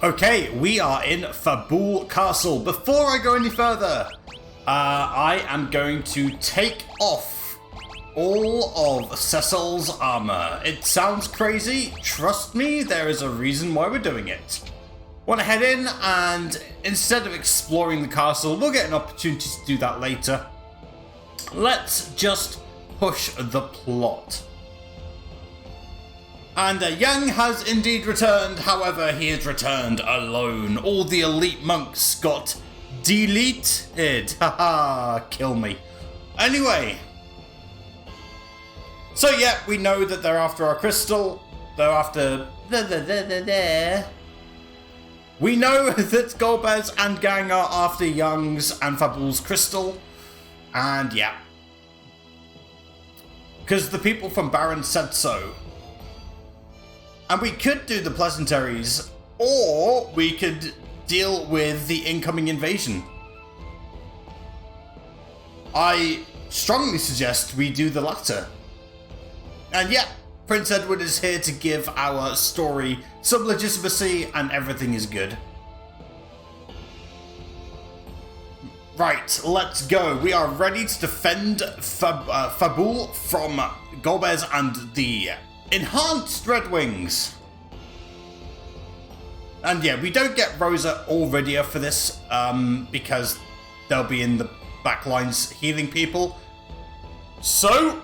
Okay, we are in Fabul Castle. Before I go any further, I am going to take off all of Cecil's armor. It sounds crazy. Trust me, there is a reason why we're doing it. Want to head in, and instead of exploring the castle, we'll get an opportunity to do that later. Let's just push the plot. And Yang has indeed returned, however, he has returned alone. All the elite monks got deleted. Haha, kill me. Anyway. So yeah, we know that they're after our crystal. They're after... We know that Golbez and gang are after Yang's and Fabul's crystal. And yeah. Because the people from Baron said so. And we could do the pleasantries, or we could deal with the incoming invasion. I strongly suggest we do the latter. And yeah, Prince Edward is here to give our story some legitimacy, and everything is good. Right, let's go. We are ready to defend Fabul from Golbez and the Enhanced Red Wings. And yeah, we don't get Rosa or Rydia for this, because they'll be in the back lines healing people. So,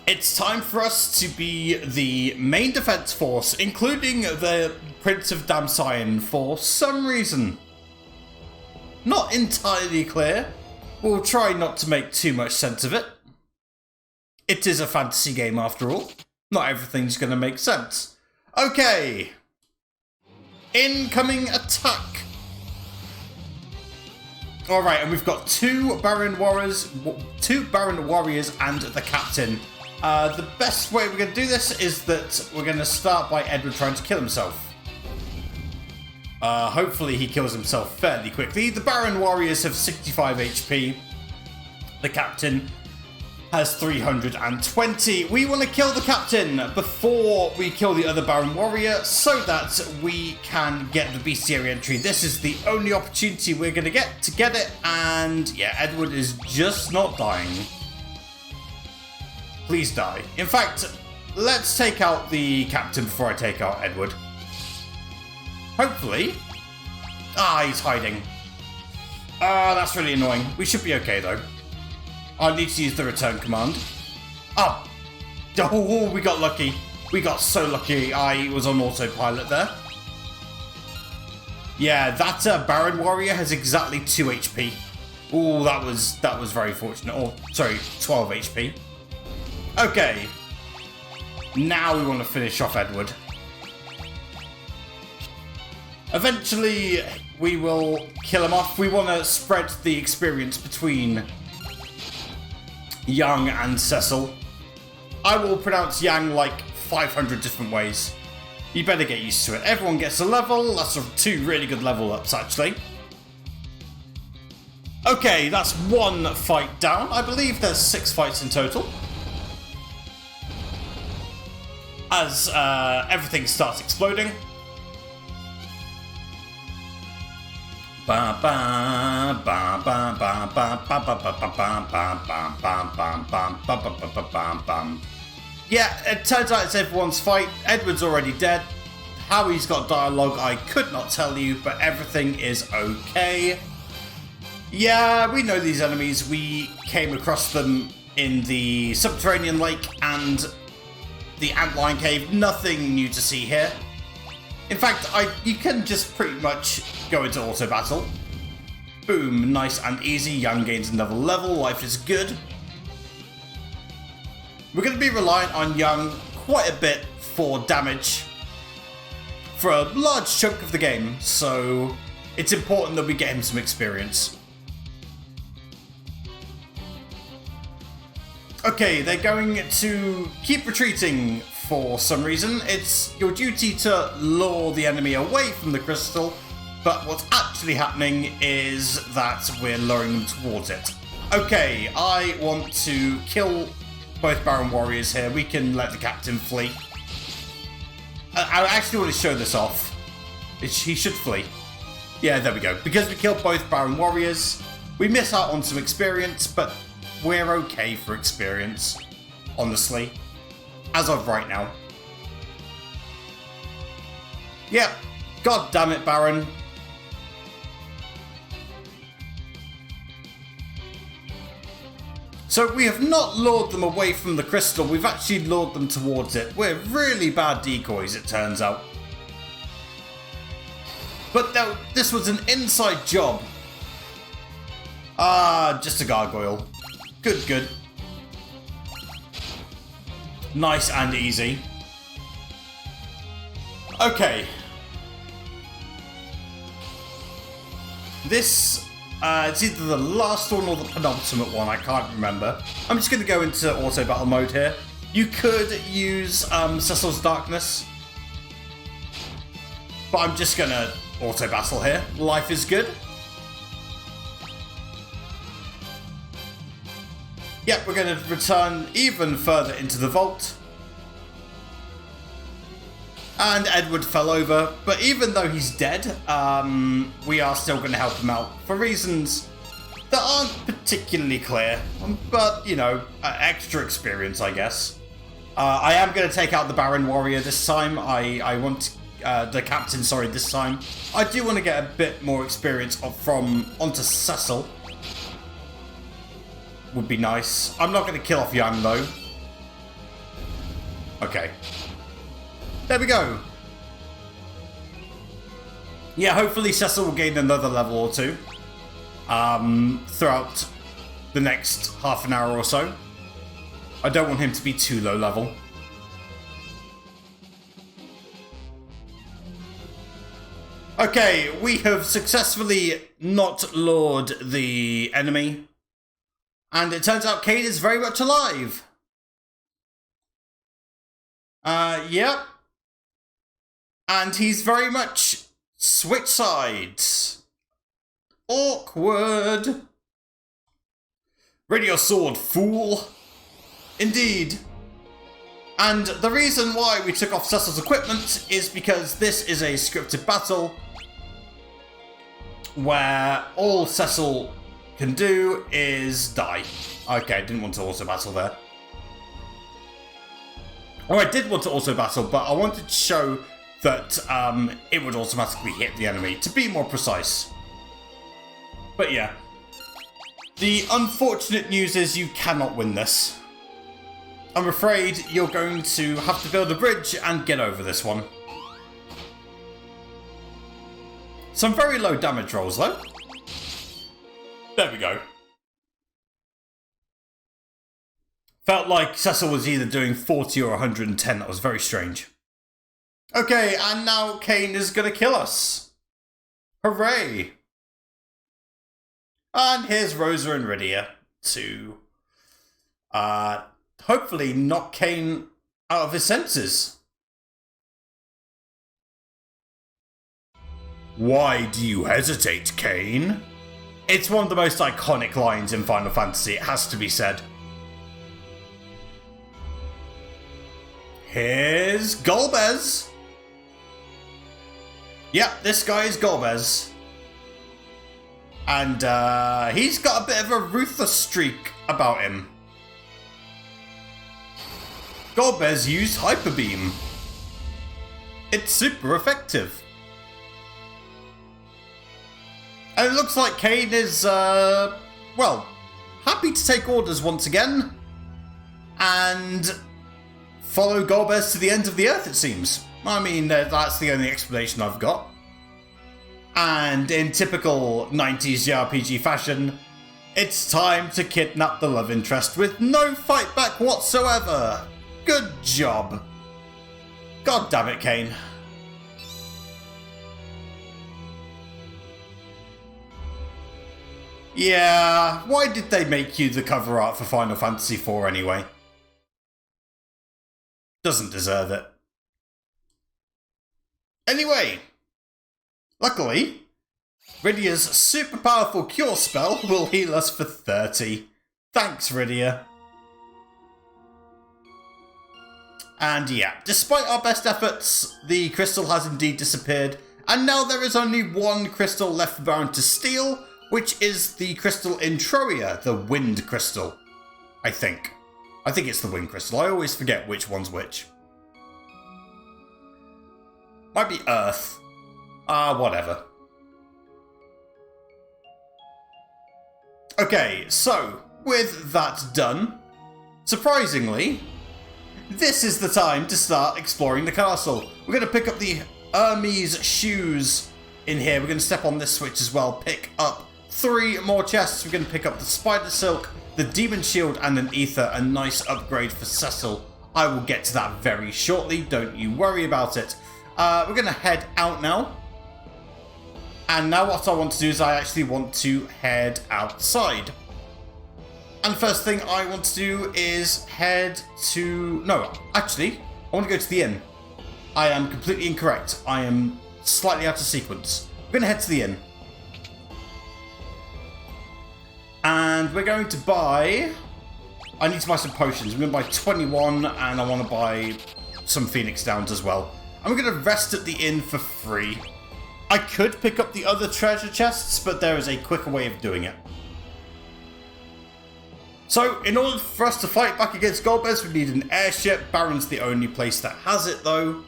it's time for us to be the main defense force, including the Prince of Damcyan for some reason. Not entirely clear. We'll try not to make too much sense of it. It is a fantasy game after all. Not everything's going to make sense. Okay. Incoming attack. Alright, and we've got two Baron Warriors and the Captain. The best way we're going to do this is that we're going to start by Edward trying to kill himself. Hopefully he kills himself fairly quickly. The Baron Warriors have 65 HP. The Captain has 320. We want to kill the Captain before we kill the other Baron Warrior so that we can get the bestiary entry. This is the only opportunity we're going to get it. And yeah, Edward is just not dying. Please die. In fact, let's take out the Captain before I take out Edward. Hopefully. Ah, he's hiding. Ah, that's really annoying. We should be okay though. I need to use the return command. Oh, we got lucky. We got so lucky. I was on autopilot there. Yeah, that Baron Warrior has exactly 2 HP. Oh, that was very fortunate. Oh, sorry, 12 HP. Okay. Now we want to finish off Edward. Eventually, we will kill him off. We want to spread the experience between Yang and Cecil. I will pronounce Yang like 500 different ways. You better get used to it. Everyone gets a level. That's 2 really good level ups, actually. Okay, that's 1 fight down. I believe there's 6 fights in total. As everything starts exploding. Yeah, it turns out it's everyone's fight. Edward's already dead. How he's got dialogue, I could not tell you, but everything is okay. Yeah, we know these enemies. We came across them in the subterranean lake and the antlion cave. Nothing new to see here. In fact, you can just pretty much go into auto battle. Boom, nice and easy. Yang gains another level. Life is good. We're going to be reliant on Yang quite a bit for damage for a large chunk of the game, so it's important that we get him some experience. Okay, they're going to keep retreating for some reason. It's your duty to lure the enemy away from the crystal, but what's actually happening is that we're luring them towards it. Okay, I want to kill both Baron Warriors here. We can let the Captain flee. I actually want to show this off. He should flee. Yeah, there we go. Because we killed both Baron Warriors, we miss out on some experience, but we're okay for experience, honestly. As of right now. Yep. God damn it, Baron. So we have not lured them away from the crystal, we've actually lured them towards it. We're really bad decoys, it turns out. But no, this was an inside job. Just a gargoyle. Good, good. Nice and easy. Okay. This, it's either the last one or the penultimate one, I can't remember. I'm just going to go into auto battle mode here. You could use Cecil's Darkness. But I'm just going to auto battle here. Life is good. Yep, we're going to return even further into the vault. And Edward fell over, but even though he's dead, we are still going to help him out for reasons that aren't particularly clear. But, you know, extra experience, I guess. I am going to take out the Baron Warrior this time. I want the Captain, sorry, this time. I do want to get a bit more experience onto Cecil. Would be nice. I'm not going to kill off Yang, though. Okay. There we go. Yeah, hopefully Cecil will gain another level or two throughout the next half an hour or so. I don't want him to be too low level. Okay, we have successfully not lured the enemy. And it turns out Kain is very much alive. Yep. And he's very much switch sides. Awkward. Ready your sword, fool. Indeed. And the reason why we took off Cecil's equipment is because this is a scripted battle where all Cecil can do is die. Okay, I didn't want to auto battle there. Or I did want to auto battle, but I wanted to show that it would automatically hit the enemy, to be more precise. But yeah. The unfortunate news is you cannot win this. I'm afraid you're going to have to build a bridge and get over this one. Some very low damage rolls though. There we go. Felt like Cecil was either doing 40 or 110. That was very strange. Okay, and now Kain is going to kill us. Hooray. And here's Rosa and Rydia to hopefully knock Kain out of his senses. Why do you hesitate, Kain? It's one of the most iconic lines in Final Fantasy, it has to be said. Here's Golbez. Yep, this guy is Golbez. And he's got a bit of a ruthless streak about him. Golbez used Hyper Beam. It's super effective. And it looks like Kain is, well, happy to take orders once again. And follow Golbez to the end of the earth, it seems. I mean, that's the only explanation I've got. And in typical 90s JRPG fashion, it's time to kidnap the love interest with no fight back whatsoever. Good job. God damn it, Kain. Yeah, why did they make you the cover art for Final Fantasy IV anyway? Doesn't deserve it. Anyway, luckily, Rydia's super powerful cure spell will heal us for 30. Thanks, Rydia. And yeah, despite our best efforts, the crystal has indeed disappeared, and now there is only one crystal left for Baron to steal, which is the crystal in Troia, the wind crystal. I think it's the wind crystal. I always forget which one's which. Might be Earth. Whatever. Okay, so, with that done, surprisingly, this is the time to start exploring the castle. We're going to pick up the Hermes shoes in here. We're going to step on this switch as well, pick up 3 more chests. We're going to pick up the spider silk, the demon shield, and an ether, a nice upgrade for Cecil. I will get to that very shortly, don't you worry about it. We're going to head out now. And now what I want to do is I actually want to head outside. And the first thing I want to do is head to... No, actually, I want to go to the inn. I am completely incorrect. I am slightly out of sequence. We're going to head to the inn. And we're going to buy... I need to buy some potions. We're going to buy 21, and I want to buy some Phoenix Downs as well. And we're going to rest at the inn for free. I could pick up the other treasure chests, but there is a quicker way of doing it. So, in order for us to fight back against Golbez, we need an airship. Baron's the only place that has it, though.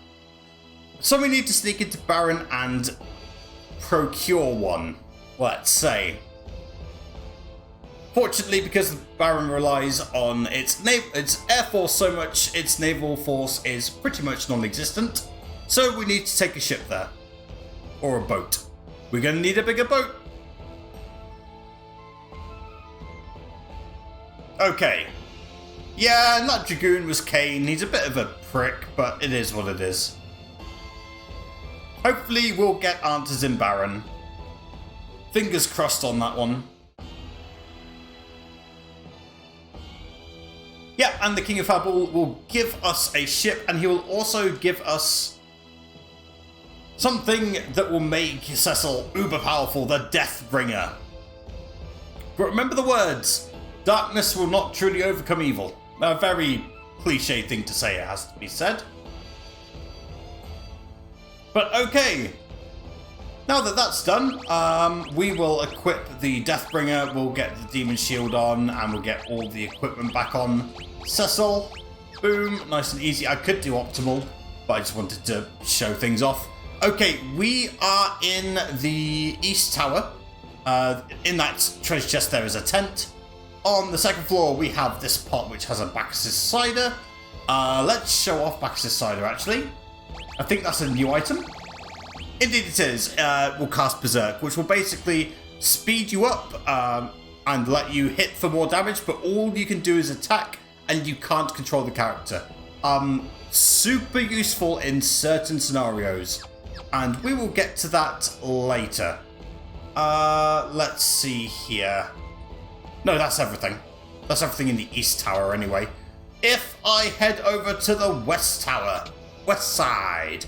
So we need to sneak into Baron and procure one, let's say. Fortunately, because the Baron relies on its air force so much, its naval force is pretty much non-existent. So we need to take a ship there. Or a boat. We're going to need a bigger boat. Okay. Yeah, and that Dragoon was Kane. He's a bit of a prick, but it is what it is. Hopefully we'll get answers in Baron. Fingers crossed on that one. Yeah, and the King of Fabul will give us a ship, and he will also give us something that will make Cecil uber powerful, the Deathbringer. But remember the words, darkness will not truly overcome evil. A very cliche thing to say, it has to be said. But okay, now that that's done, we will equip the Deathbringer, we'll get the Demon Shield on, and we'll get all the equipment back on Cecil. Boom, nice and easy. I could do optimal, but I just wanted to show things off. Okay, we are in the East Tower. In that treasure chest there is a tent. On the second floor we have this pot which has a Bacchus cider. Let's show off Bacchus cider actually. I think that's a new item. Indeed it is. We'll cast Berserk, which will basically speed you up and let you hit for more damage, but all you can do is attack and you can't control the character. Super useful in certain scenarios. And we will get to that later. Let's see here. No, that's everything. That's everything in the East Tower anyway. If I head over to the West Tower, West side,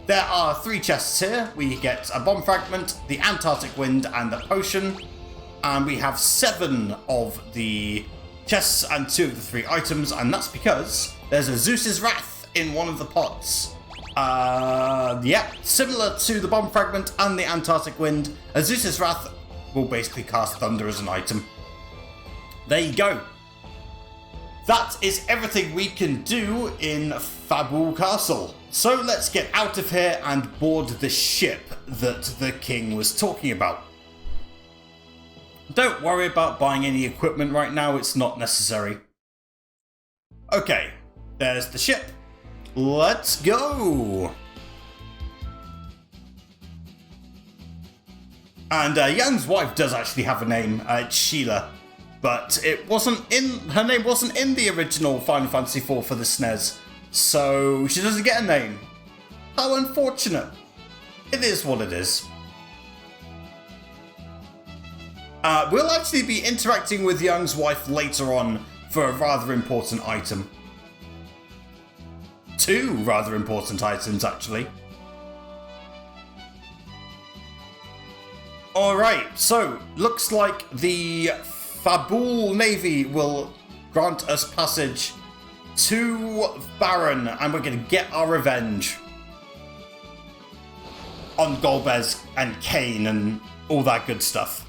there are 3 chests here. We get a bomb fragment, the Antarctic wind, and the potion. And we have 7 of the chests and 2 of the 3 items. And that's because there's a Zeus's Wrath in one of the pots. Yeah, similar to the bomb fragment and the Antarctic wind, Zeus's Wrath will basically cast thunder as an item. There you go. That is everything we can do in Fabul Castle. So let's get out of here and board the ship that the king was talking about. Don't worry about buying any equipment right now, it's not necessary. Okay, there's the ship. Let's go! And Young's wife does actually have a name, it's Sheila, but her name wasn't in the original Final Fantasy IV for the SNES, so she doesn't get a name. How unfortunate. It is what it is. We'll actually be interacting with Young's wife later on for a rather important item. 2 rather important items, actually. Alright, so looks like the Fabul Navy will grant us passage to Baron, and we're going to get our revenge on Golbez and Kane and all that good stuff.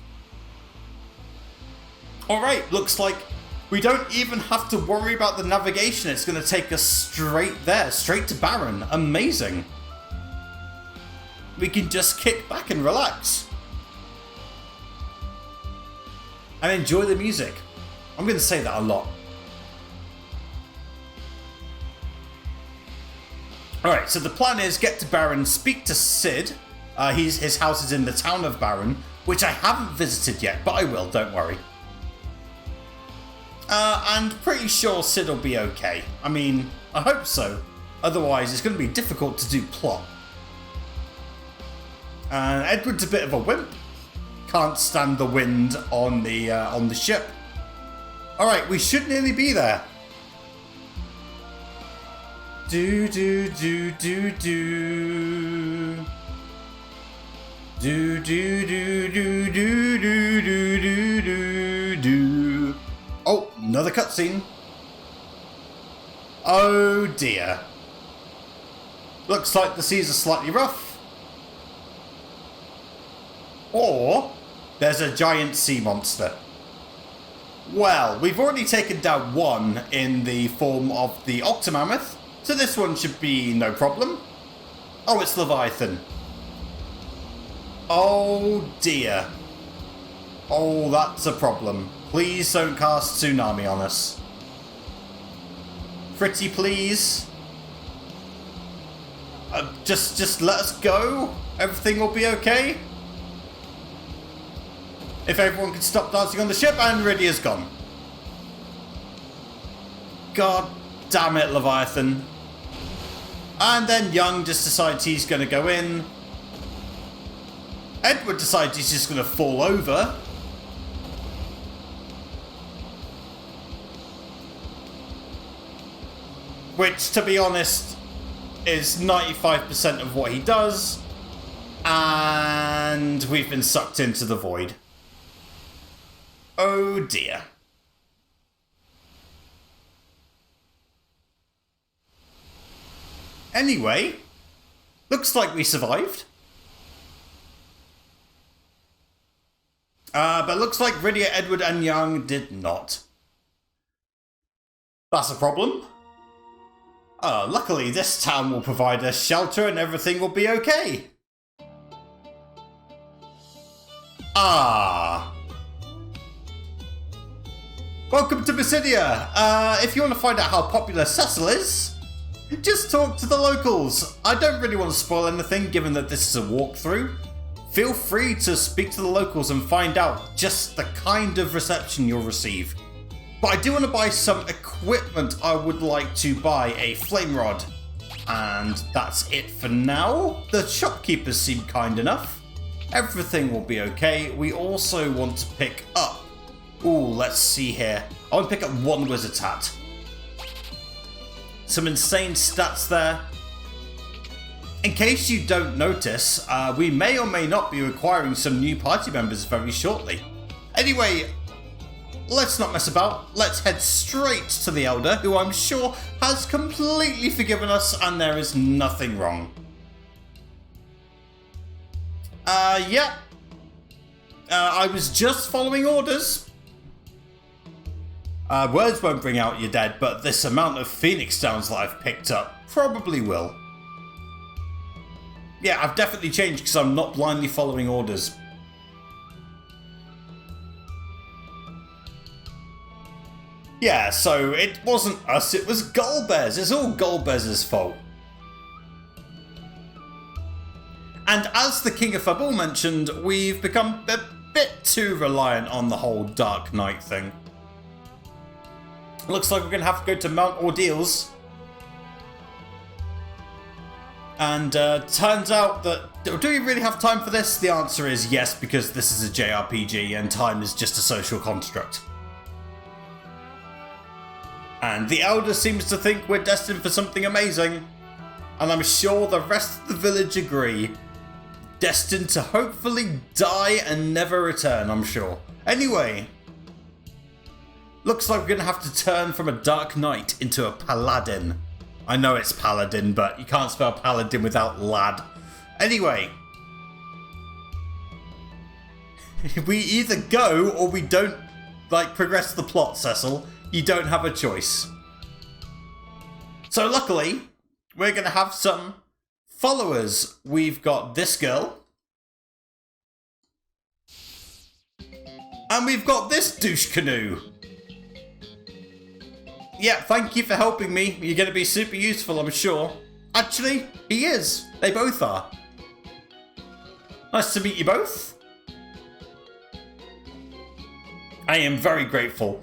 Alright, looks like we don't even have to worry about the navigation. It's going to take us straight there, straight to Baron. Amazing. We can just kick back and relax. And enjoy the music. I'm going to say that a lot. Alright, so the plan is get to Baron, speak to Sid. His house is in the town of Baron, which I haven't visited yet, but I will, don't worry. And pretty sure Sid will be okay. I mean, I hope so. Otherwise, it's going to be difficult to do plot. And Edward's a bit of a wimp. Can't stand the wind on the ship. Alright, we should nearly be there. Do do do do do. Do do do do do do do do do. Oh, another cutscene. Oh dear. Looks like the seas are slightly rough. Or there's a giant sea monster. Well, we've already taken down one in the form of the Octomammoth, so this one should be no problem. Oh, it's Leviathan. Oh dear. Oh, that's a problem. Please don't cast Tsunami on us. Pretty please. Just let us go. Everything will be okay. If everyone could stop dancing on the ship, and Rydia's gone. God damn it, Leviathan. And then Young just decides he's going to go in. Edward decides he's just going to fall over. Which, to be honest, is 95% of what he does. And we've been sucked into the void. Oh dear. Anyway, looks like we survived. But looks like Rydia, Edward and Young did not. That's a problem. Luckily this town will provide us shelter and everything will be okay. Welcome to Mysidia. If you want to find out how popular Cecil is, just talk to the locals. I don't really want to spoil anything given that this is a walkthrough. Feel free to speak to the locals and find out just the kind of reception you'll receive. But I do want to buy some equipment. I would like to buy a flame rod. And that's it for now. The shopkeepers seem kind enough. Everything will be okay. We also want to pick up... Ooh, let's see here. I want to pick up one wizard's hat. Some insane stats there. In case you don't notice, we may or may not be acquiring some new party members very shortly. Anyway, let's not mess about. Let's head straight to the Elder, who I'm sure has completely forgiven us and there is nothing wrong. Yeah. I was just following orders. Words won't bring out your dead, but this amount of Phoenix Downs that I've picked up probably will. Yeah, I've definitely changed because I'm not blindly following orders. Yeah, so it wasn't us, it was Golbez. It's all Golbez's fault. And as the King of Fabul mentioned, we've become a bit too reliant on the whole Dark Knight thing. Looks like we're going to have to go to Mount Ordeals. And turns out that... Do we really have time for this? The answer is yes, because this is a JRPG and time is just a social construct. And the Elder seems to think we're destined for something amazing. And I'm sure the rest of the village agree. Destined to hopefully die and never return, I'm sure. Anyway... Looks like we're going to have to turn from a Dark Knight into a Paladin. I know it's Paladin, but you can't spell Paladin without lad. Anyway. We either go or we don't, like, progress the plot, Cecil. You don't have a choice. So luckily, we're going to have some followers. We've got this girl. And we've got this douche canoe. Yeah, thank you for helping me. You're going to be super useful, I'm sure. Actually, he is. They both are. Nice to meet you both. I am very grateful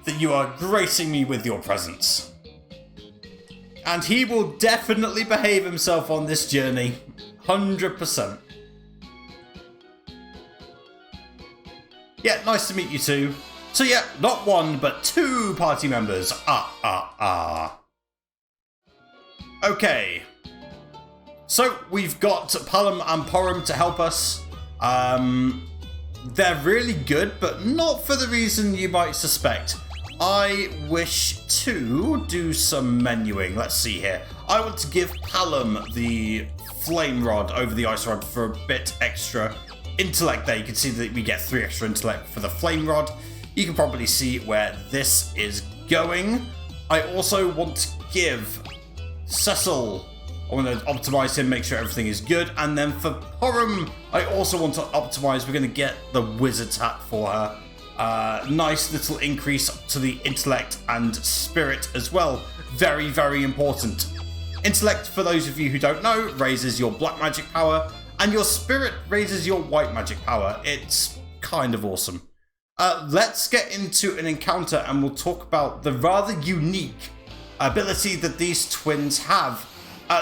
that you are gracing me with your presence. And he will definitely behave himself on this journey. 100%. Yeah, nice to meet you too. So yeah, not one, but two party members. Okay. So we've got Palom and Porum to help us. They're really good, but not for the reason you might suspect. I wish to do some menuing. Let's see here. I want to give Palom the flame rod over the ice rod for a bit extra intellect there. You can see that we get 3 extra intellect for the flame rod. You can probably see where this is going. I also want to give Cecil, I want to optimize him, make sure everything is good. And then for Porum, I also want to optimize. We're going to get the wizard's hat for her. Nice little increase to the intellect and spirit as well. Very, very important. Intellect, for those of you who don't know, raises your black magic power, and your spirit raises your white magic power. It's kind of awesome. Let's get into an encounter and we'll talk about the rather unique ability that these twins have.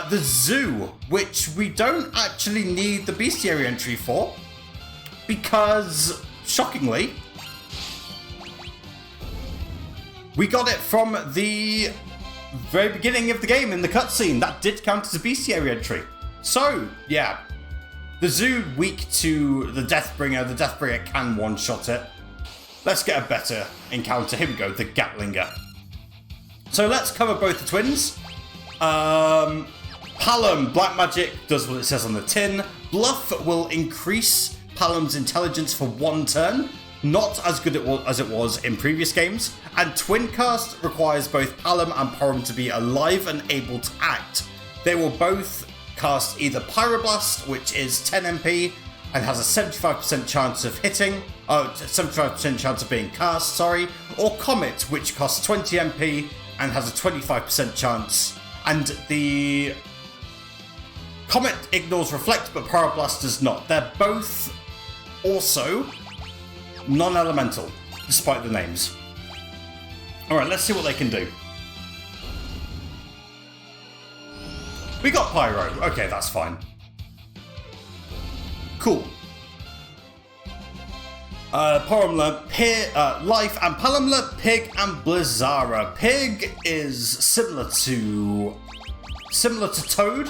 The zoo, which we don't actually need the bestiary entry for, because, shockingly, we got it from the very beginning of the game in the cutscene. That did count as a bestiary entry. So, yeah. The zoo, weak to the Deathbringer. The Deathbringer can one-shot it. Let's get a better encounter. Here we go, the Gatlinger. So let's cover both the twins. Palom, black magic, does what it says on the tin. Bluff will increase Palom's intelligence for 1 turn. Not as good as it was in previous games. And Twin Cast requires both Palom and Porum to be alive and able to act. They will both cast either Pyroblast, which is 10 MP, and has a 75% chance of hitting. 75% chance of being cast, sorry. Or Comet, which costs 20 MP and has a 25% chance. And the Comet ignores Reflect, but Pyroblast does not. They're both also non-elemental, despite the names. Alright, let's see what they can do. We got Pyro. Okay, that's fine. Cool. Porum learnt Life, and Palom learnt Pig and Blizzara. Pig is similar to Toad.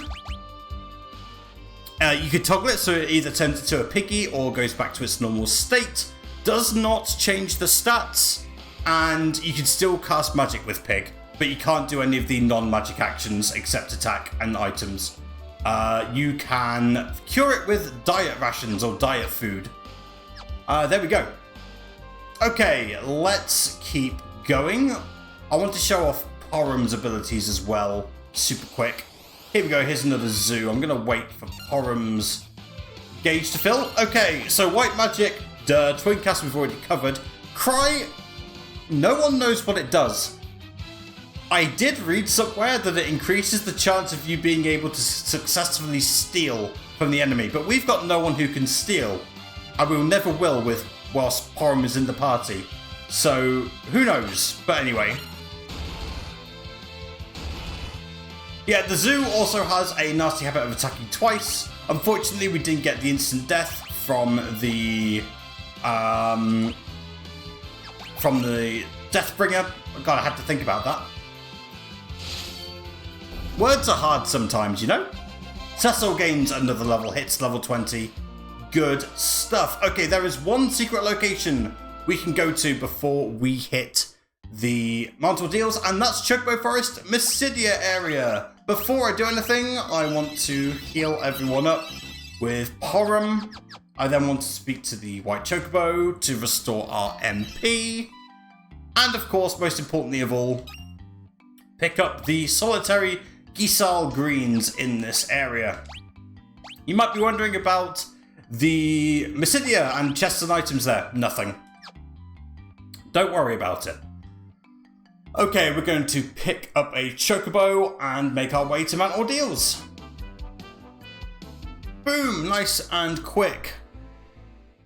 You could toggle it so it either turns into a piggy or goes back to its normal state. Does not change the stats, and you can still cast magic with Pig, but you can't do any of the non-magic actions except attack and items. You can cure it with diet rations or diet food. There we go. Okay, let's keep going. I want to show off Porum's abilities as well, super quick. Here we go, here's another zoo. I'm going to wait for Porum's gauge to fill. Okay, so white magic, Twin Cast we've already covered. Cry, no one knows what it does. I did read somewhere that it increases the chance of you being able to successfully steal from the enemy, but we've got no one who can steal. And we never will whilst Porum is in the party. So, who knows? But anyway. Yeah, the zoo also has a nasty habit of attacking twice. Unfortunately, we didn't get the instant death from the Deathbringer. God, I had to think about that. Words are hard sometimes, you know? Cecil gains another level, hits level 20. Good stuff. Okay, there is one secret location we can go to before we hit the Mount Ordeals, and that's Chocobo Forest, Mysidia area. Before I do anything, I want to heal everyone up with Porum. I then want to speak to the White Chocobo to restore our MP. And of course, most importantly of all, pick up the solitary Gisal greens in this area. You might be wondering about the Mysidia and chests and items there. Nothing. Don't worry about it. Okay, we're going to pick up a Chocobo and make our way to Mount Ordeals. Boom, nice and quick.